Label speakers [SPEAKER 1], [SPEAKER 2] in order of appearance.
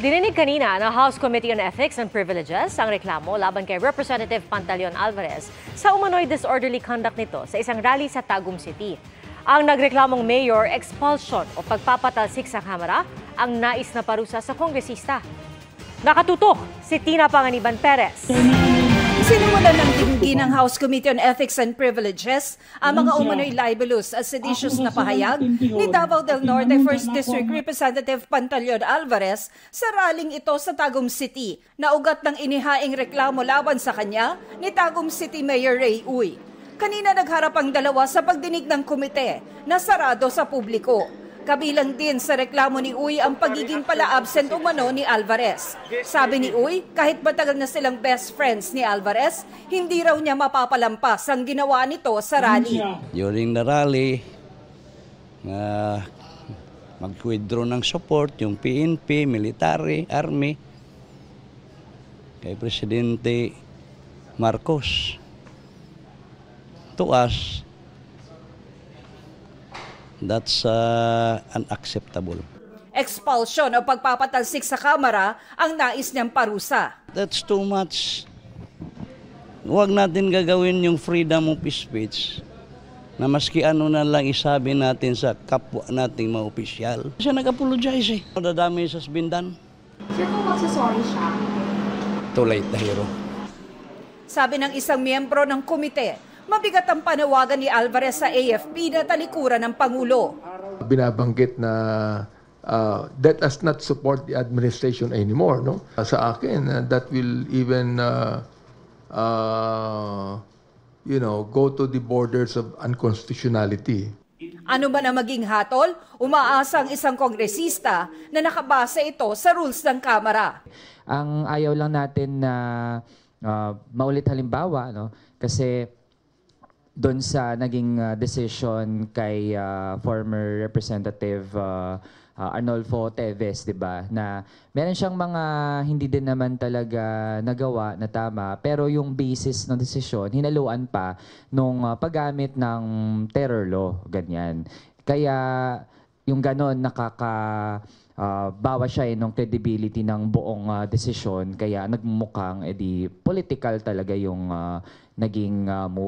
[SPEAKER 1] Dininig kanina ng House Committee on Ethics and Privileges ang reklamo laban kay Representative Pantaleon Alvarez sa umano'y disorderly conduct nito sa isang rally sa Tagum City. Ang nagreklamong mayor, expulsion o pagpapatalsik sa kamera ang nais na parusa sa kongresista. Nakatutok si Tina Panganiban Perez.
[SPEAKER 2] Sinimulan ng tinggi ng House Committee on Ethics and Privileges ang mga umano'y libelous at seditious na pahayag ni Davao del Norte 1st District Representative Pantaleon Alvarez sa rallying ito sa Tagum City na ugat ng inihaing reklamo laban sa kanya ni Tagum City Mayor Ray Uy. Kanina nagharap ang dalawa sa pagdinig ng komite na sarado sa publiko. Kabilang din sa reklamo ni Uy ang pagiging pala-absent umano ni Alvarez. Sabi ni Uy, kahit matagal na silang best friends ni Alvarez, hindi raw niya mapapalampas ang ginawa nito sa rally.
[SPEAKER 3] During the rally, mag-withdraw ng support yung PNP, military, army, kay Presidente Marcos. To us, that's unacceptable.
[SPEAKER 2] Expulsion o pagpapatalsik sa kamera ang nais niyang parusa.
[SPEAKER 3] That's too much. Huwag natin gagawin yung freedom of speech na maski ano na lang isabi natin sa kapwa nating mga opisyal. Siya nag-apologize eh. The damage has been done.
[SPEAKER 4] Sir, kung magsasorry siya?
[SPEAKER 3] Too late na hero.
[SPEAKER 2] Sabi ng isang miyembro ng komite, mabigat ang panawagan ni Alvarez sa AFP na talikuran ng Pangulo.
[SPEAKER 5] Binabanggit na let us not support the administration anymore. No? Sa akin, that will even go to the borders of unconstitutionality.
[SPEAKER 2] Ano man ang maging hatol, umaasa ang isang kongresista na nakabasa ito sa rules ng Kamara.
[SPEAKER 6] Ang ayaw lang natin na maulit halimbawa, no? Kasi doon sa naging decision kay former Representative Arnolfo Teves, 'di ba? Na meron siyang mga hindi din naman talaga nagawa na tama, pero yung basis ng desisyon hinaluan pa nung paggamit ng terror law, ganyan. Kaya yung ganon bawa siya ng credibility ng buong desisyon, kaya nagmumukhang edi political talaga yung naging move.